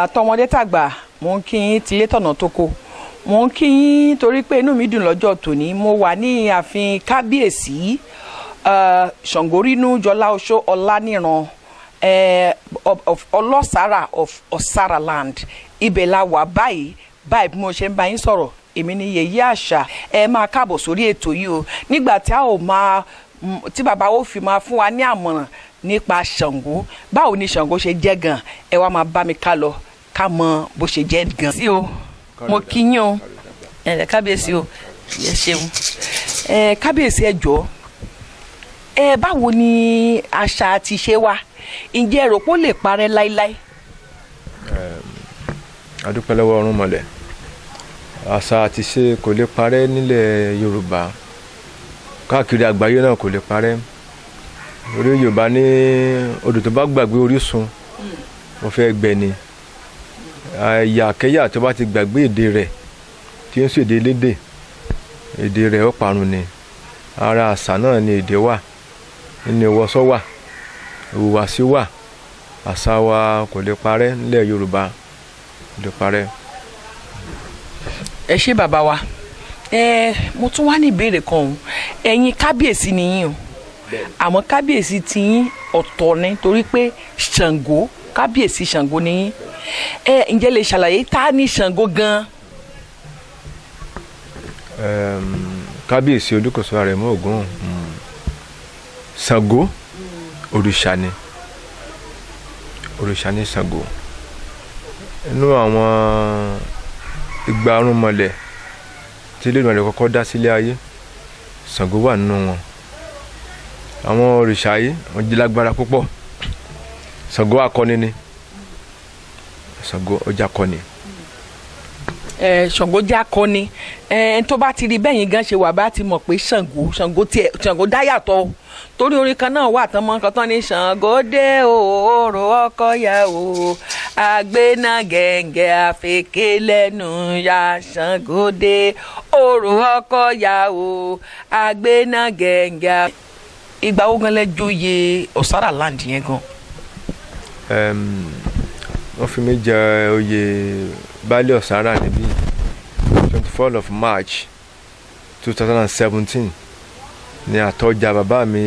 àtọmọdé tàgbà mo ń kí yín tilé tọ̀nà tóko mo ń kí yín torí pé inú mi dùn lọ́jọ́ tòní mo wà ní ààfin kábíyèsí ṣàngórínú jọlá oṣó ọláníran ọlọ́sàrà of Ọ̀sàràland ibẹ̀ la wà báyìí bí mo ṣe ń bá yín sọ̀rọ̀ èmi ni yèyé àṣà ẹ máa káàbọ̀ sórí ètò yìí o nígbà tí bàbá ó fi máa fún wa ní àmọ̀ràn nípa Ṣàngó báwo ni Ṣàngó ṣe jẹ́ gan ẹ wá máa bá mi ká lọ ká mọ bó ṣe jẹ́ gan. sí o mo kí yín o kábíyèsí o ẹ ṣeun kábíyèsí ẹ jọ̀ọ́ báwo ni àṣà àti ìṣe wa ǹjẹ́ ẹ rò pé ó lè parẹ́ láíláí. a dúpẹ́ lọ́wọ́ Ọ̀rúnmọlẹ̀ àṣà àti ìṣe kò lè parẹ́ nílẹ̀ Yorùbá káàkiri àgbáyé náà kò lè parẹ́ orí Yorùbá ní odò tó bá gbàgbé orísun wọ́n fẹ́ gbẹ ni àyàkẹ́yà tó bá ti gbàgbé èdè rẹ̀ tí ń ṣèdè lédè èdè rẹ̀ ó parun ni ara àṣà náà ni èdè wà nínú ìwọṣọ wà ìhùwàsí wà àṣà wa kò lè parẹ́ nílẹ̀ Yorùbá kò lè parẹ́. ẹ ṣé bàbá wa mo tún wá ní ìbéèrè kan o ẹ̀yin kábíyèsí nìyín o àmọ́ kábíyèsí tiyín ọ̀tọ̀ ni torí pé Ṣàngó kábíyèsí Ṣàngó nìyín ǹjẹ́ lè ṣàlàyé ta ni Ṣàngó gan. kábíyèsí Olúkòso Àrẹ̀mú Ògún Ṣàngó òrìṣà ni Ṣàngó inú àwọn igba Ọ̀rúnmọlẹ̀ tí Elédùmarè kọ́kọ́ dá sílé ayé Ṣàngó wà nínú wọn àwọn òrìṣà yìí wọ́n jí lágbára púpọ̀ Ṣàngó akọni ni Ṣàngó ọjà akọni. Ṣàngó jẹ́ akọni tó bá ti rí bẹ́yìn gan ṣe wà bá ti mọ̀ pé Ṣàngó dá yàtọ̀ torí orin kan náà wà tán mọ́ nǹkan tán ní Ṣàngó dé òòrò ọkọ yà o àgbéná gẹ̀ǹgẹ̀ àfẹ́kẹ́ lẹ́nu ya Ṣàngó dé òòrò ọkọ yà o àgbéná gẹ̀ǹgẹ̀. ìgbà wo gan lẹ joyè Ọ̀sàràland yẹn gan. wọ́n fi mí jẹ oyè baálé Ọ̀sàrà níbí 24 of March 2017 ní àtọ́jà bàbá mi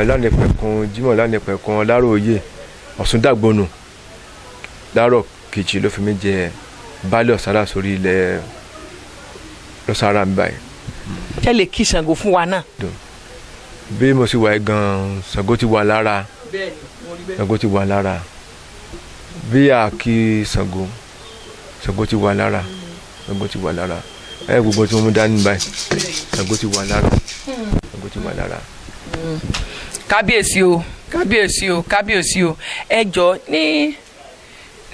Ọlánìpẹ̀kun Jimoh Ọlánìpẹ̀kun Ọláròyè Ọ̀ṣúndàgbònù Dárọ̀ kejì ló fi mí jẹ baálé Ọ̀sàrà sórí ilẹ̀ Ọ̀sàrà mi báyìí. ṣé lè kí Ṣàngó fún wa náà. bí mo sì wà gan Ṣàngó ti wà lára Ṣàngó ti wà lára bí a kí Ṣàngó ti wà lára Ṣàngó ti wà lára gbogbo tí mo mú dání báyìí Ṣàngó ti wà lára Ṣàngó ti wà lára. kábíyèsí o kábíyèsí o kábíyèsí o ẹ jọ̀ọ́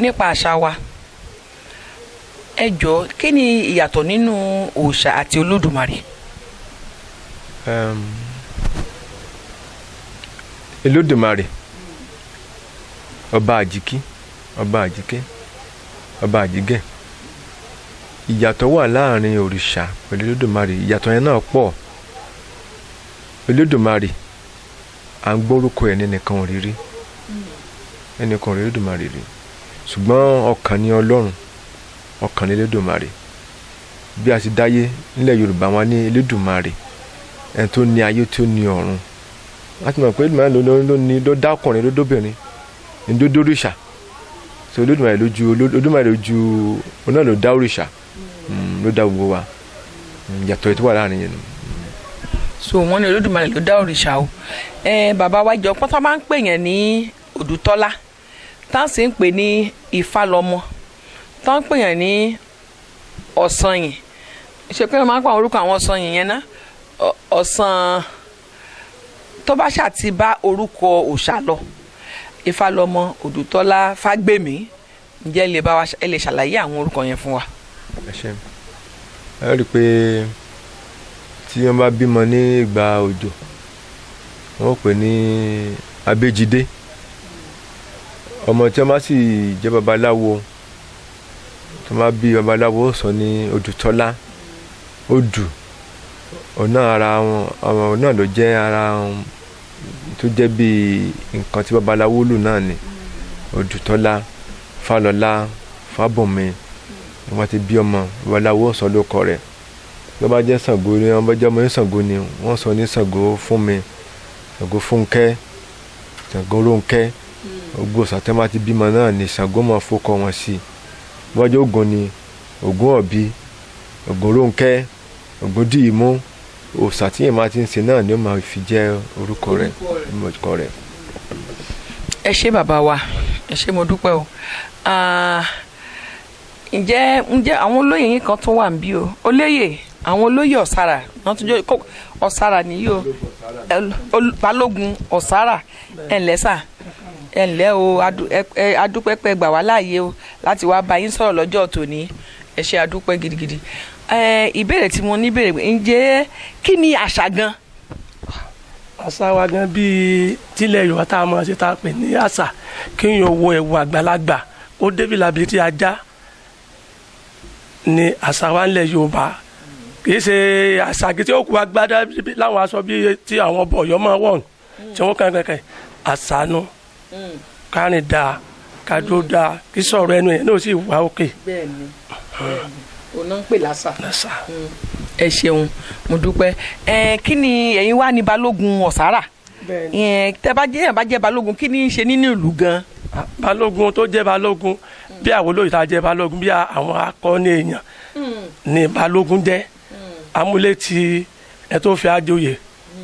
nípa àṣà wa ẹ jọ̀ọ́ kí ni ìyàtọ̀ nínú òòṣà àti Olódùmarè. Olódùmarè ọba àjíkí ọba àjíkẹ́ ọba àjígẹ̀ ìyàtọ̀ wà láàrin òrìṣà pẹ̀lú Olódùmarè ìyàtọ̀ yẹn náà pọ̀ Olódùmarè à ń gbórúkọ ẹ̀ nìkan òrírí ẹnìkan òrírí Olódùmarè rí ṣùgbọ́n ọkàn ni Ọlọ́run ọkàn ni Olódùmarè bí a ti dáyé nílẹ̀ Yorùbá wọn ní Olódùmarè ẹni tó ní ayé tó ní ọ̀run láti mọ̀ pé Olódùmarè ló dá ọkùnrin ló dóbìnrin ní ló dóríṣà so Olódùmarè lójú ọ̀nà ló dá òrìṣà ló dá gbogbo wa yàtọ̀ ètò wà láàrin yẹn. so wọ́n ní Olódùmarè ló dá òrìṣà o bàbá wa jọ pọ́n tó máa ń pè yẹn ní Odùtọ́lá tá à sì ń pè ní Ifálọmọ tá à ń pè yẹn ní Ọ̀sanyìn ṣe pé wọ́n máa ń pa orúkọ àwọn Ọ̀sanyìn yẹn ná Ọ̀sàn tó bá ṣàti bá orúkọ òòṣà lọ Ifálọmọ Odùtọ́lá Fágbèmí ǹjẹ́ ẹ lè ṣàlàyé àwọn orúkọ yẹn fún wa. ẹ rí i pé tí wọ́n bá bímọ ní ìgbà òjò wọ́n pè ní Abéjídé ọmọ tí wọ́n bá sì jẹ́ babaláwo tí wọ́n bá bí babaláwo sọ ní Odùtọ́lá odù ọ̀nà ara wọn ọmọ náà ló jẹ́ ara wọn tó jẹ́ bí nǹkan tí babaláwo lù náà ni Odùtọ́lá Fálọlá Fábùnmi wọ́n ti bí ọmọ babaláwo sọ lóko rẹ̀ tó bá jẹ́ Ṣàngó ni wọ́n bá jẹ́ ọmọ ní Ṣàngó ni wọ́n sọ ní Ṣàngó Fúnmi Ṣàngó Fúnkẹ́ Ṣàngó Rónkẹ́ gbogbo sàtẹ́mà ti bímọ náà ni Ṣàngó máa fọkọ wọn sí wájú Ògún ni Ògún Ọ̀bí Ògún Rónkẹ́ Ògún Dìímú òòṣà tí èèmà ti ń ṣe náà ni ó máa fi jẹ́ orúkọ rẹ̀. ẹ ṣé bàbá wa ẹ ṣé mo dúpẹ́ o ǹjẹ́ àwọn olóyè yín kan tún wà níbí o olóyè àwọn olóyè Ọ̀sàrà wọ́n tún jẹ́ Ọ̀sàrà nìyí o Balógun Ọ̀sàrà ẹ̀ńlẹ́sà ẹ̀ńlẹ́ o adúpẹ́pẹ́ gbà wá láàyè o láti wá bá yín sọ̀rọ̀ lọ́jọ́ tòní ẹ ṣé adúpẹ́ gidigidi ìbéèrè tí mo ní béèrè ǹjẹ́ kí ni àṣà gan. àṣà wa gan bíi tílẹ̀ Yorùbá tá a mọ̀ ṣe tá a pè ní àṣà kí n yóò wo ẹ̀wù àgbàlagbà ó débi làbí tí a já ni àṣà wa ńlẹ̀ Yorùbá kìí ṣe àṣà kìí ṣe ó kú agbádá láwọn aṣọ bíi tí àwọn bọ̀yọ́ máa wọ̀ tí wọ́n kàn kẹ̀kẹ́ àṣà nu kárìn dáa kájọ dáa kí sọ̀rọ̀ ẹnu yẹn náà sì wá òkè. bẹ́ẹ̀ni òun náà ń pè lásà. ẹ ṣeun mo dúpẹ́ kí ni ẹ̀yin wá ní Balógun Ọ̀sàrà tẹ́ bá jẹ́ Balógun kí ni í ṣe nínú ìlú gan. Balógun tó jẹ́ Balógun bí àwọn olóyè tá a jẹ́ Balógun bí àwọn akọni èèyàn ni Balógun jẹ́ amúlétì ẹ tó fi àjòyè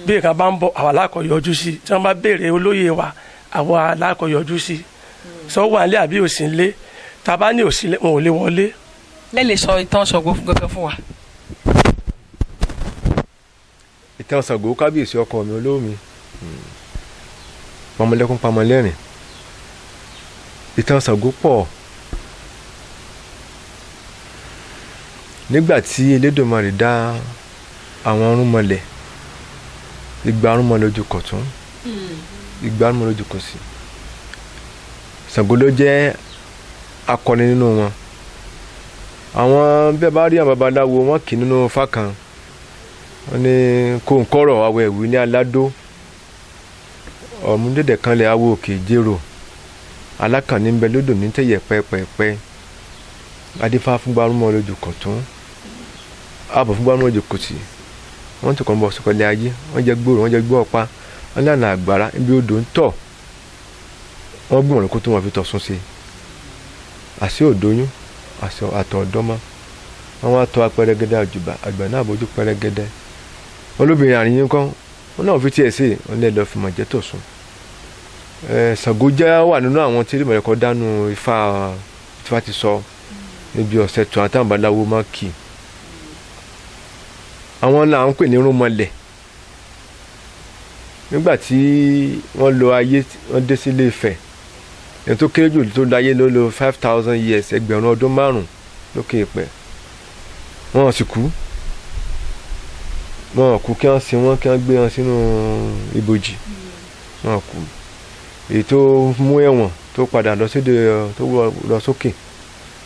bí nǹkan bá ń bọ̀ àwọn alákọ̀yọjú sí tí wọ́n bá béèrè olóyè wa àwọn alákọ̀yọjú sí sọ wà nílé àbí òsì nílé tá a bá ní òsì wọn ò lè wọlé. ẹ lè sọ ìtàn Ṣàngó gẹ́gẹ́ fún wa. ìtàn Ṣàngó kábíyèsí ọkọ mi olómi pamọ́lẹ́kún pamọ́lẹ́rìn ìtàn Ṣàngó pọ̀ nígbà tí Elédùmarè dá àwọn ọ̀rúnmọlẹ̀ igba ọ̀rúnmọlẹ̀ ojú kọ̀tún igba ọ̀rúnmọlẹ̀ ojú kòsì Ṣàngó ló jẹ́ akọni nínú wọn àwọn bẹ́ẹ̀ bá rí àwọn babaláwo wọn kì í nínú Ifá kan wọn ní kó ń kọ́rọ̀ awọ ẹ̀wì ní aládó ọ̀múdẹ̀dẹ̀ kan lẹ̀ awo òkè jérò alákànní ń bẹ lódò ní tẹ̀yẹ̀ pẹ́pẹ́pẹ́ adífá fún gbárùmọ̀ lójú kọ̀tún ààbò fún gbárùmọ̀ lójú kòsì wọ́n ti kàn bọ̀ sọ̀kọ̀lẹ̀ ayé wọ́n jẹ́ gbòòrò wọ́n jẹ́ gbọ́ ọ̀pá wọ́n lànà àgbàrá ibi odò ń tọ̀ wọ́n gbìmọ̀ lóko tó wọn fi tọ̀ sún sí àṣé òdóyún àtọ̀ ọ̀dọ́mọ́ wọ́n wá tọ́ apẹrẹgẹdẹ àjùbà àgbà náà bójú pẹrẹgẹdẹ olóbìnrin àríyìn kan wọn náà fi tiẹ̀ sí wọn lè lọ́ọ́ fi mọ̀ jẹ́ tọ̀ sún Ṣàngó jẹ́ wà nínú àwọn tí ìmọ̀lẹ́ kọ́ dánú Ifá ti sọ níbi ọ̀sẹ̀ tó àtàwọn babaláwo máa kì í àwọn là ń pè ní irúnmọlẹ̀ nígbà tí wọ́n lo ayé wọ́n dé sílé Ifẹ̀ ẹni tó kéré jù tó láyé ló lo 5,000 years ẹgbẹ̀rún ọdún márùn lókè ìpẹ́ wọ́n sì kú wọ́n kú kí wọ́n sin wọ́n kí wọ́n gbé wọn sínú ibojì wọ́n kú èyí tó mú ẹ̀wọ̀n tó padà lọ síde tó lọ sókè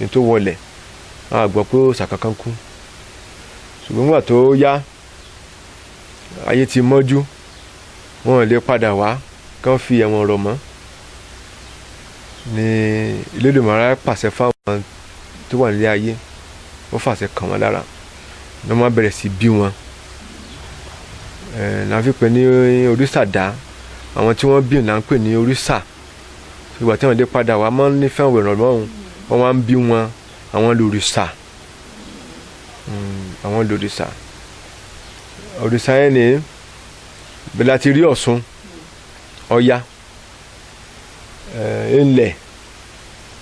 èyí tó wọlẹ̀ a gbọ́ pé òòṣà kankan kú ṣùgbọ́n nígbà tó yá ayé ti mọ́jú wọn lè padà wá kán fi ẹ̀wọ̀n rọ̀ mọ́ ní Elédùmarè pàṣẹ fáwọn tó wà nílé ayé ó fàṣẹ kàn wọ́n lára ní wọ́n bẹ̀rẹ̀ sí bí wọn là ń fi pè ní òrìṣà dá àwọn tí wọ́n bí là ń pè ní òrìṣà ìgbà tí wọ́n lè padà wá máa ń nífẹ̀ẹ́ òwe ìrànlọ́wọ́ wọn wá ń bí wọn àwọn lòrìṣà àwọn lòrìṣà òrìṣà yẹn ni bẹ́ẹ̀ láti rí Ọ̀ṣun Ọya Ẹ̀lẹ̀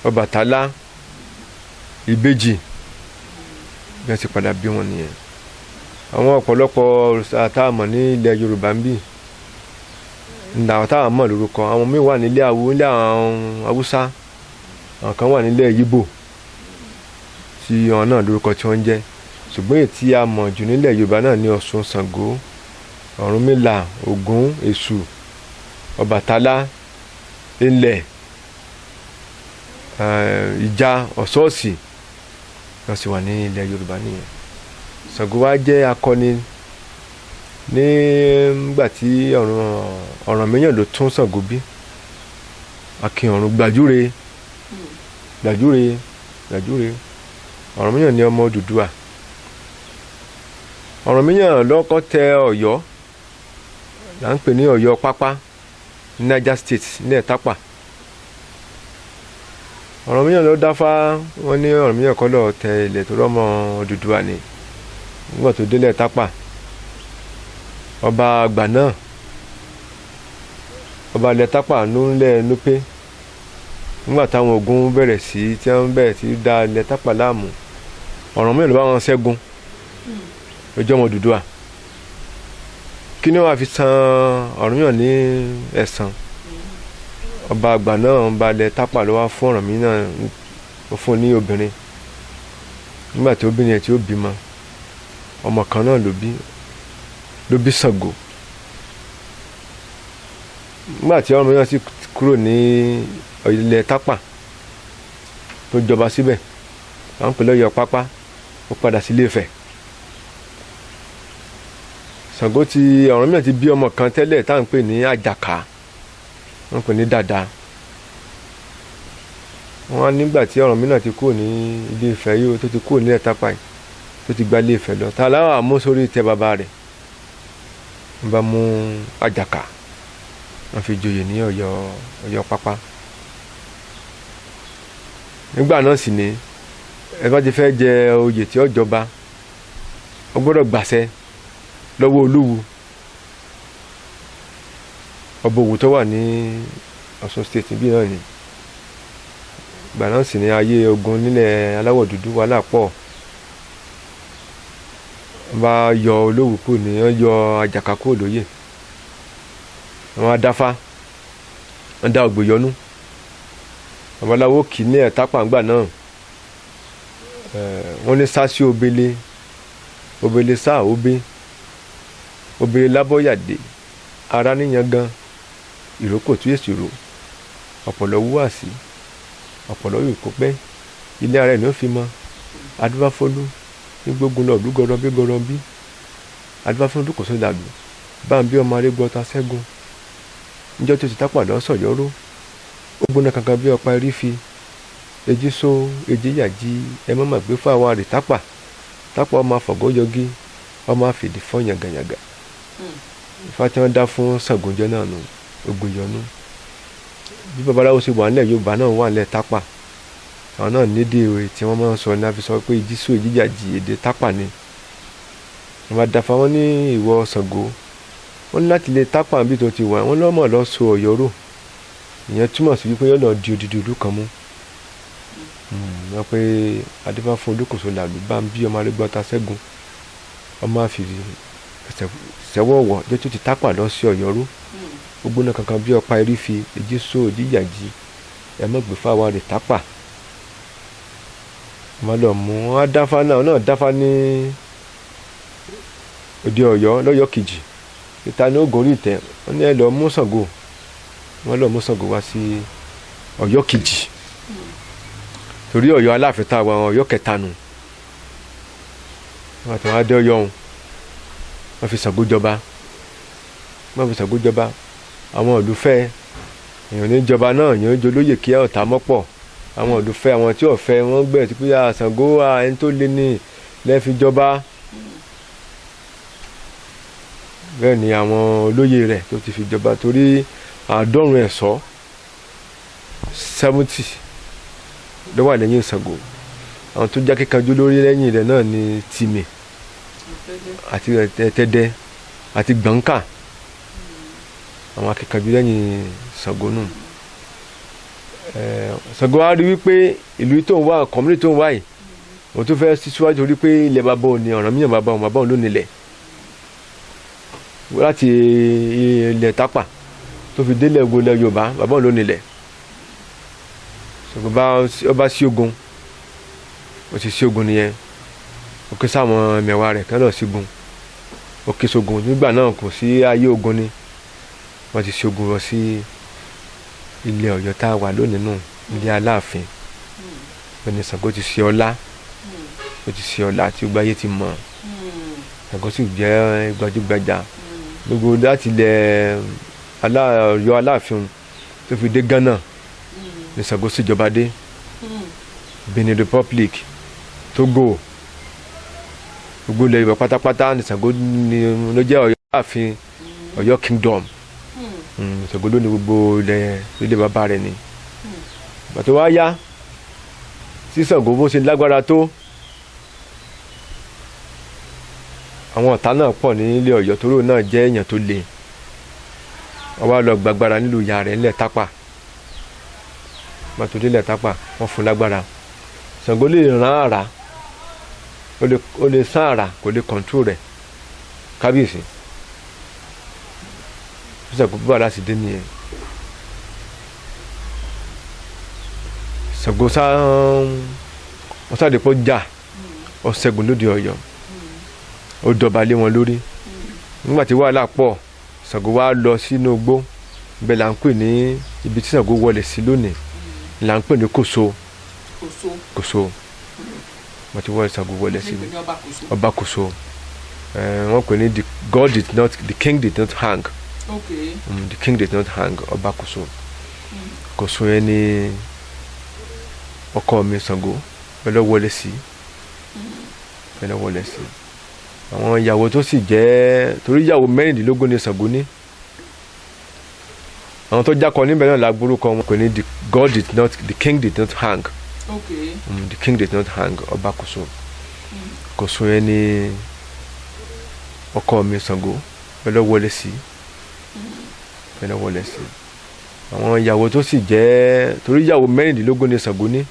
Ọbàtálá Ìbejì bí wọ́n ti padà bí wọn nìyẹn àwọn ọ̀pọ̀lọpọ̀ òrìṣà tá a mọ̀ ní ilẹ̀ Yorùbá ń bì ńlá tá a mọ̀ lórúkọ àwọn míì wà nílẹ̀ nílẹ̀ àwọn Haúsá àwọn kan wà nílẹ̀ Yíbò tí wọn náà lórúkọ tí wọ́n ń jẹ́ ṣùgbọ́n èyí tí a mọ̀ jù nílẹ̀ Yorùbá náà ní Ọ̀ṣun Ṣàngó Ọ̀rúnmìlà Ògún Èṣù Ọbàtálá Ẹ̀lẹ̀ Ìjà Ọ̀ṣọ́ọ̀sì wọ́n sì wà ní ilẹ̀ Yorùbá nìyẹn Ṣàngó wa jẹ́ akọni nígbà tí Ọ̀rànmíyàn ló tún Ṣàngó bí Akin Ọ̀run Gbàjúre làjúre Ọ̀rànmíyàn ni ọmọ Odùduwà. Ọ̀rànmíyàn lọ́kọ́ tẹ Ọ̀yọ́ là ń pè ní Ọ̀yọ́ pápá ní Niger State ní Ẹ̀tápà. Ọ̀rànmíyàn ló dáfá, wọ́n ní Ọ̀rànmíyàn kọ́ lọ́ọ́ tẹ ilẹ̀ tó rọ́mọ Odùduwà ni. Nígbà tó délé Ẹ̀tápà, ọba àgbà náà, ọba ilẹ̀ Ẹ̀tápà ló ń lẹ̀ Núpé. Nígbà táwọn ogun bẹ̀rẹ̀ sí tí wọ́n bẹ̀rẹ̀ sí da ilẹ̀ Ẹ̀tápà láàmú, Ọ̀rànmíyàn ló bá wọn ṣẹ́gun lójú ọmọ Odùduwà. Kí ni wọ́n á fi san Ọ̀rànmíyàn ní ẹ̀san? Ọba àgbà náà, ọba ilẹ̀ Ẹ̀tápà ló wá fún Ọ̀rànmíyàn, ó fún un ní obìnrin. Nígbà tí obìnrin yẹn tí ó bímọ, ọmọ kan náà ló bí Ṣàngó. Nígbà tí Ọ̀rànmíyàn sì kúrò ní ilẹ̀ Ẹ̀tápà tó jọba síbẹ̀, à ń pè lọ́yọ̀ pápá, ó padà sí Ilé-Ifẹ̀. Ṣàngó ti Ọ̀rànmíyàn ti bí ọmọ kan tẹ́lẹ̀ tá à ń pè ní Àjàká, wọ́n pè ní Dàda. Wọ́n á nígbà tí Ọ̀rànmíyàn ti kúrò ní Ilé-Ifẹ̀ yìí, tó ti kúrò ní Ẹ̀tápà yìí, tó ti gba Ilé-Ifẹ̀ lọ, ta láwọn àmú sórí ìtẹ́ bàbá rẹ̀, wọ́n bá mú Àjàká, wọ́n fi joyè ní Ọ̀yọ́ pápá. Nígbà náà sì ni ẹ bá ti fẹ́ jẹ oyè tí ó jọba, ó gbọ́dọ̀ gbàṣẹ lọ́wọ́ Olúwo, ọba Òwu tó wà ní Ọ̀ṣun state bí náà ni. Ìgbà náà sì ni ayé ogun nílẹ̀ aláwọ̀ dúdú wà lápọ̀. Wọ́n bá yọ Olówu kúrò ní, wọ́n yọ Àjàká kúrò lóyè. Wọ́n á dáfá, wọ́n dá Ògbóyọnú. Babaláwo kì í ní Ẹ̀tápà ńgbà náà. Wọ́n ní sá sí obele sá òbe, obele lábọ́yàdé, ara níyan gan, ìrókò tí èsì rò, ọ̀pọ̀lọ́ wúwà sí, ọ̀pọ̀lọ́ yìí kó pẹ́, ilé ara ẹ̀ ní ó fi mọ, adúbáfọ́lú ní gbógun lọ lúgọrọ bí gọrọ bí, adúbáfọ́lú kò sódà lù, bá ń bí ọmọ arégbọ́ta ṣẹ́gun, níjọ́ tó ti Tápà lọ sọ̀yọ́rọ́, ó gbóná kankan bí ọ̀pá erí fi, èjì so èjì yàjí, ẹ má má gbé fáwọn rè Tápà ọmọ àfọ̀gọ́ yọgí, ọmọ àfìdí fọ́ yàngàyàngà. Ifá tí wọ́n dá fún Ṣàngó jẹ́ náà nù, Ògbóyọnú. Bí babaláwo ṣe wà nílẹ̀ Yorùbá náà wà nílẹ̀ Tápà, àwọn náà nídìí ìwé tí wọ́n máa ń sọ ní àfi sọ pé èjì so èjì yàjí èdè Tápà ni. Wọ́n bá dáfa wọn ní ìwọ Ṣàngó, wọ́n ní láti lè Tápà bí tó ti wà, wọ́n lọ́mọ̀ lọ so Ọ̀yọ́ rò, ìyẹn túmọ̀ sí wípé yóò lọ di odidi ìlú kan mú. Wọ́n pé adébáfún Olúkòso làlú bá ń bí ọmọ arégbọ́ta ṣẹ́gun, ọmọ àfìrí ṣẹ́wọ̀wọ̀ jẹ́ tó ti Tápà lọ sí Ọ̀yọ́ rò, ó gbóná kankan bí ọ̀pá erí fi, èjì so èjì yàjí, ẹ má gbé fáwọn rè Tápà. Wọ́n lọ mú wọn dáfá náà dáfá ní òde Ọ̀yọ́ lọ́yọ́ kejì, ìta ní ògùn orí ìtẹ́, wọ́n ní ẹ lọ mú Ṣàngó, wọ́n lọ mú Ṣàngó wá sí Ọ̀yọ́ kejì, torí Ọ̀yọ́ Aláàfin tá a wà Ọ̀yọ́ kẹta nù. Wọ́n àti wọn adé Ọ̀yọ́ ọ̀hún, wọ́n fi Ṣàngó jọba, àwọn ìlú fẹ́, èèyàn ní jọba náà, èèyàn jọ lóyè kí ọ̀tá mọ́pọ̀, àwọn ìlú fẹ́, àwọn tí ò fẹ́ wọ́n gbẹ̀ tí pé Ṣàngó ẹni tó lé ní lẹ́ fi jọba. Bẹ́ẹ̀ ni àwọn olóyè rẹ̀ tó ti fi jọba, torí 70 ẹ̀ṣọ́ 70 ló wà lẹ́yìn Ṣàngó. Àwọn tó já kíkanjú lórí lẹ́yìn rẹ̀ náà ni Tìmì àti Ẹ̀tẹ̀dẹ̀ àti Gbọ̀ǹkà, àwọn akíkanjú lẹ́yìn Ṣàngó nù. Ṣàngó á rí wípé ìlú tó ń wá, kọ̀mínì tó ń wá yìí, òun tó fẹ́ síwájú torí pé ilẹ̀ bàbá òun ni Ọ̀rànmíyàn bàbá òun ló nílẹ̀. Láti ilẹ̀ Tápà tó fi délẹ̀ gbolẹ̀ Yorùbá, bàbá òun ló nílẹ̀. Ọba sí ogun, ó ti sí ogun nìyẹn, ó ké sáwọn mẹ́wàá rẹ̀ kán lọ sí ogun, ó ké sógun. Nígbà náà kò sí ayé ogun ni, wọ́n ti sí ogun lọ sí ilẹ̀ Ọ̀yọ́ tá a wà lónìí nù, ilé Aláàfin. Bẹ́ẹ̀ni Ṣàngó ti ṣe ọlá, ó ti ṣe ọlá tí gbogbo ayé ti mọ̀. Ṣàngó sì jẹ́ gbajúgbajà gbogbo láti ilẹ̀ Ọ̀yọ́ Aláàfin tó fi dé Ghana ní Ṣàngó síjọba dé. Benin Republic, Togo, gbogbo ilẹ̀ Yorùbá pátápátá ní Ṣàngó ló jẹ́ Ọ̀yọ́ ààfin Ọ̀yọ́ kingdom. Ṣàngó ló ní gbogbo ilé bàbá rẹ̀ ni. Bàtò wá yá sí Ṣàngó bó ṣe lágbára tó, àwọn ọ̀tá náà pọ̀ ní ilé Ọ̀yọ́ toró náà jẹ́ èèyàn tó le. Wọ́n wá lọ gbàgbára nílùú ìyá rẹ̀ ńlẹ̀ Tápà. Bàtò délẹ̀ Tápà wọ́n fún lágbára. Ṣàngó lè rán àrá, ó lè sán àrá, kò lè control rẹ̀. Kábíyèsí Ṣàngó bá láti dé nìyẹn. Ṣàngó wọ́n sáà dépò jà, ó ṣẹ́gun lóde Ọ̀yọ́, ó dọ̀bà lé wọn lórí. Nígbà tí wàhálà pọ̀, Ṣàngó wá lọ sínú igbó, ibẹ̀ là ń pè ní ibi tí Ṣàngó wọlé sí lónìí là ń pè ní Kòso. Wọ́n ti wọlé Ṣàngó wọlé sí ọba Kòso. Wọ́n pè ní the king did not hang. The king did not hang, ọba Kòso. Kòso yẹn ni ọkọ mi Ṣàngó pẹ̀lú wọlé sí. Àwọn ìyàwó tó sì jẹ́ torí ìyàwó 16 ni Ṣàngó ní. Àwọn tó jákọ níbẹ̀ náà lágbórúkọ wọn pè ní the king did not hang. The king did not hang, ọba Kòso. Kòso yẹn ni ọkọ mi Ṣàngó pẹ̀lú wọlé sí. Àwọn ìyàwó tó sì jẹ́ torí ìyàwó 16 ni Ṣàngó ní.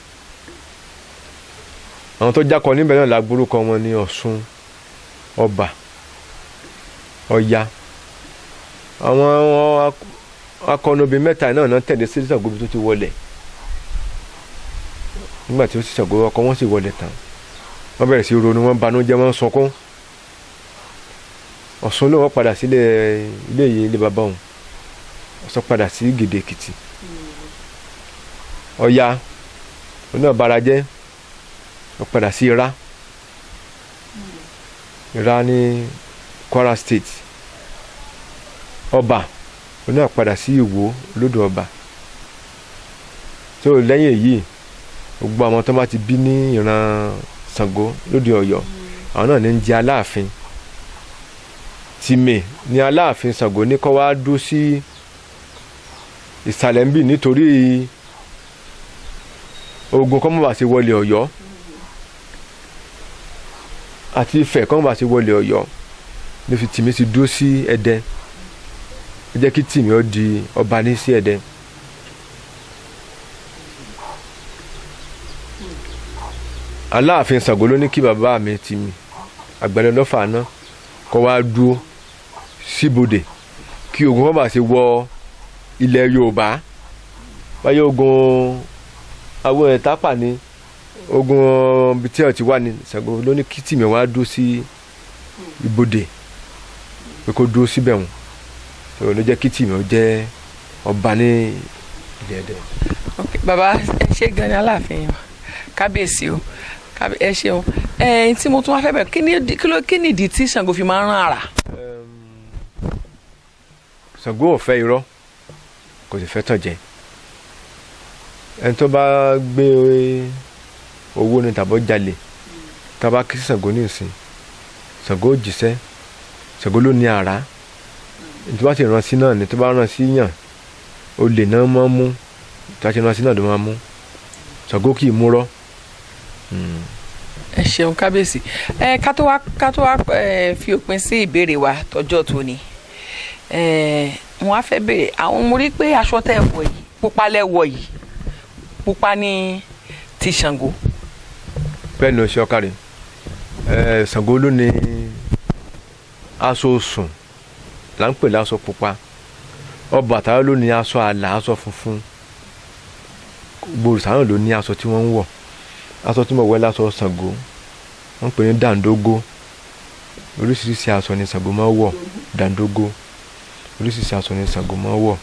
Àwọn tó jákọ níbẹ̀ náà lágbórúkọ wọn ní Ọ̀ṣun, Ọba, Ọya. Àwọn akọnobìn mẹ́ta náà tẹ̀lé sí Ṣàngó tó ti wọlé. Nígbà tí ó sì Ṣàngó ọkọ wọn sì wọlé tán, wọ́n bẹ̀rẹ̀ sí ronú, wọ́n banújẹ́, wọ́n sọkún. Ọ̀ṣun ló wọ́n padà sí ilé bàbá òun. Ọ̀ṣun padà sí Gèdè Èkìtì. Ọya oní ọ̀bàrà jẹ́, wọ́n padà sí Ìrá ní Kwara State. Ọba oní ọ̀padà sí Ìwó lódò Ọba. tó lẹ́yìn èyí gbogbo àwọn tó bá ti bí ní ìran Ṣàngó lóde Ọ̀yọ́ àwọn náà ní ń jẹ Aláàfin. Tìmẹ̀ ní Aláàfin Ṣàngó ní kó wá dúró sí ìsàlẹ̀ ń bì nítorí ogun kọ́ mọ́ bá ṣe wọlé Ọ̀yọ́ àti Ifẹ̀ kọ́ mọ́ bá ṣe wọlé Ọ̀yọ́ ní fi Tìmẹ̀ ti dúró sí Ẹdẹ. Ẹ jẹ́ kí Tìmẹ̀ ó di ọba ní sí Ẹdẹ. Aláàfin Ṣàngó ló ní kí bàbá mi Tìmẹ̀ Àgbàlẹ̀ Ọlọ́fà náà kó wá dúró síbodè kí ogun kọ́ bá ṣe wọ ilẹ̀ Yorùbá. Báyọ̀ ogun àwọn Tápà ní ogun bí tí ọ̀ ti wà ní Ṣàngó ló ní kí Tìmẹ̀ wá dúró sí ibodè pé kó dúró síbẹ̀ wọn ló jẹ́ kí Tìmẹ̀ ó jẹ́ ọba ní ilẹ̀ Ẹdẹ. Okay, bàbá ẹ ṣé gan ni Aláàfin kábíyèsí o ẹ ṣeun tí mo tún wá fẹ́ bẹ̀ kí ni ìdí tí Ṣàngó fi máa ń rán àrà. Ṣàngó ò fẹ́ irọ́ kò sì fẹ́ tàn jẹ. Ẹni tó bá gbé owó ní tàbọ̀ jalè tàbá kí Ṣàngó ní ìsìn Ṣàngó ò jíṣẹ́. Ṣàngó ló ní àrá tó bá ti rán sí náà ni tó bá rán sí yàn olè náà máa ń mú tó bá ti rán sí náà ló máa mú. Ṣàngó kì í múrọ́. Ẹ ṣeun kábíyèsí ká tó wá fi òpin sí ìbéèrè wa tọjọ́ tóní wọn á fẹ́ béèrè àwọn mo rí pé aṣọ tẹ́ ẹ wọ̀ yìí pupa lẹ wọ̀ yìí pupa ní ti Ṣàngó. Bẹ́ẹ̀ ni o ṣe ọkàrẹ Ṣàngó ló ní aṣọ òsùn là ń pè láṣọ pupa. Ọbàtálá ló ní aṣọ àlà aṣọ funfun. Gbòòrò náà ló ní aṣọ tí wọ́n ń wọ̀. Aṣọ tí mo wọ̀ láṣọ Ṣàngó wọ́n pè ní dàńdógó. Oríṣiríṣi aṣọ ni Ṣàngó máa ń wọ̀. Dàńdógó oríṣiríṣi aṣọ ni Ṣàngó máa ń wọ̀.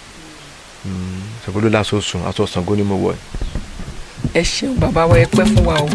Ṣàngó ló láṣọ sùn aṣọ Ṣàngó ni mo wọ̀. Ẹ ṣeun bàbá wa ẹ pẹ́ fún wa o.